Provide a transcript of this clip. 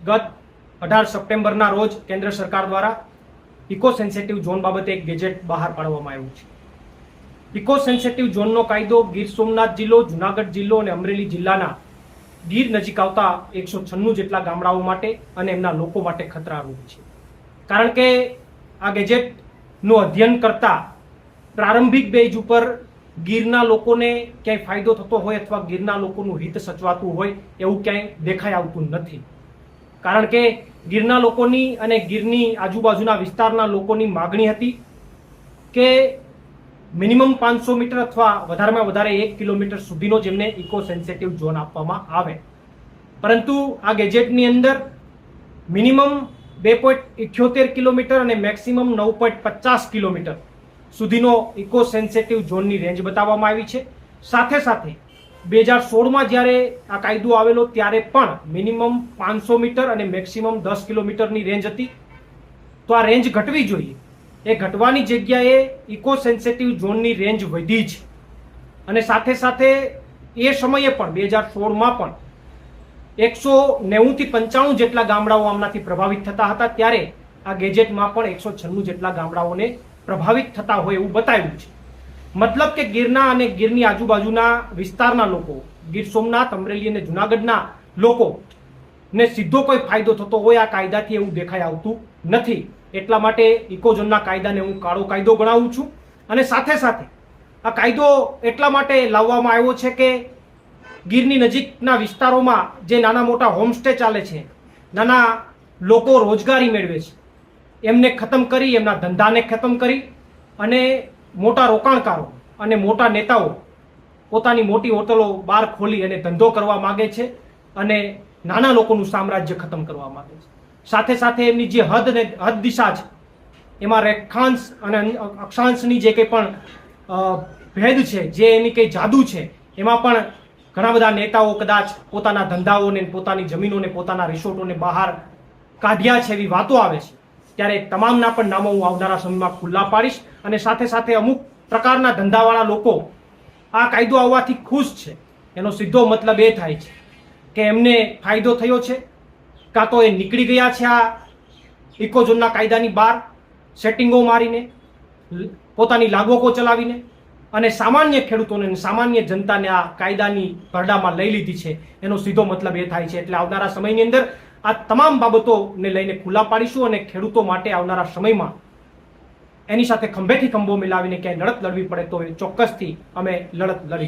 ગત 18 સપ્ટેમ્બરના રોજ કેન્દ્ર સરકાર દ્વારા ઇકો સેન્સિટિવ ઝોન બાબતે એક ગેજેટ બહાર પાડવામાં આવ્યું છે. ઇકો સેન્સિટિવ ઝોનનો કાયદો ગીર સોમનાથ જિલ્લો, જુનાગઢ જિલ્લો અને અમરેલી જિલ્લાના ગીર નજીક આવતા 196 જેટલા ગામડાઓ માટે અને એમના લોકો માટે ખતરારૂપ છે. કારણ કે આ ગેજેટનું અધ્યયન કરતા પ્રારંભિક બેઝ ઉપર ગીરના લોકોને ક્યાંય ફાયદો થતો હોય અથવા ગીરના લોકોનું હિત સચવાતું હોય એવું ક્યાંય દેખાઈ આવતું નથી. કારણ કે ગીરના લોકોની અને ગીરની આજુબાજુના વિસ્તારના લોકોની માગણી હતી કે મિનિમમ 500 મીટર અથવા વધારેમાં વધારે 1 કિલોમીટર સુધીનો જેમને ઇકો સેન્સિટિવ ઝોન આપવામાં આવે. પરંતુ આ ગેજેટની અંદર મિનિમમ 2.78 કિલોમીટર અને મેક્સિમમ 9.50 કિલોમીટર સુધીનો ઇકો સેન્સિટિવ ઝોનની રેન્જ બતાવવામાં આવી છે. સાથે સાથે 2016માં જ્યારે આ કાયદો આવેલો ત્યારે પણ મિનિમમ 500 મીટર અને મેક્સિમમ 10 કિલોમીટરની રેન્જ હતી. તો આ રેન્જ ઘટવી જોઈએ. એ ઘટવાની જગ્યાએ ઇકો સેન્સિટિવ ઝોનની રેન્જ વધી છે. અને સાથે સાથે એ સમયે પણ 2016માં પણ 190 થી 95 જેટલા ગામડાઓ આમનાથી પ્રભાવિત થતા હતા. ત્યારે આ ગેજેટમાં પણ 196 જેટલા ગામડાઓને પ્રભાવિત થતા હોય એવું બતાવ્યું છે. મતલબ કે ગીરના અને ગીરની આજુબાજુના વિસ્તારના લોકો, ગીર સોમનાથ, અમરેલી અને જુનાગઢના લોકોને સીધો કોઈ ફાયદો થતો હોય આ કાયદાથી એવું દેખાઈ આવતું નથી. એટલા માટે ઇકો ઝોનના કાયદાને હું કાળો કાયદો ગણાવું છું. અને સાથે સાથે આ કાયદો એટલા માટે લાવવામાં આવ્યો છે કે ગીરની નજીકના વિસ્તારોમાં જે નાના મોટા હોમસ્ટે ચાલે છે, નાના લોકો રોજગારી મેળવે છે, એમને ખતમ કરી, એમના ધંધાને ખતમ કરી અને મોટા રોકાણકારો અને મોટા નેતાઓ પોતાની મોટી હોટલો બહાર ખોલી અને ધંધો કરવા માંગે છે અને નાના લોકોનું સામ્રાજ્ય ખતમ કરવા માંગે છે. સાથે સાથે એમની જે હદ દિશા છે એમાં રેખાંશ અને અક્ષાંશની જે કંઈ પણ ભેદ છે, જે એની કંઈ જાદુ છે, એમાં પણ ઘણા બધા નેતાઓ કદાચ પોતાના ધંધાઓને, પોતાની જમીનોને, પોતાના રિસોર્ટોને બહાર કાઢ્યા છે એવી વાતો આવે છે. ત્યારે તમામના પણ નામો હું આવનારા સમયમાં ખુલ્લા પાડીશ. અને સાથે સાથે અમુક પ્રકારના ધંધાવાળા લોકો આ કાયદો આવવાથી ખુશ છે. એનો સીધો મતલબ એ થાય છે કે એમને ફાયદો થયો છે, કાં તો એ નીકળી ગયા છે આ ઇકો ઝોનના કાયદાની બહાર સેટિંગો મારીને, પોતાની લાગવકો ચલાવીને, અને સામાન્ય ખેડૂતોને અને સામાન્ય જનતાને આ કાયદાની ભરડામાં લઈ લીધી છે. એનો સીધો મતલબ એ થાય છે. એટલે આવનારા સમયની અંદર આ તમામ બાબતોને લઈને ખુલ્લા પાડીશું અને ખેડૂતો માટે આવનારા સમયમાં એની સાથે ખંભેથી ખંભો મિલાવીને ક્યાંય લડત લડવી પડે તો ચોક્કસથી અમે લડત લડીશું.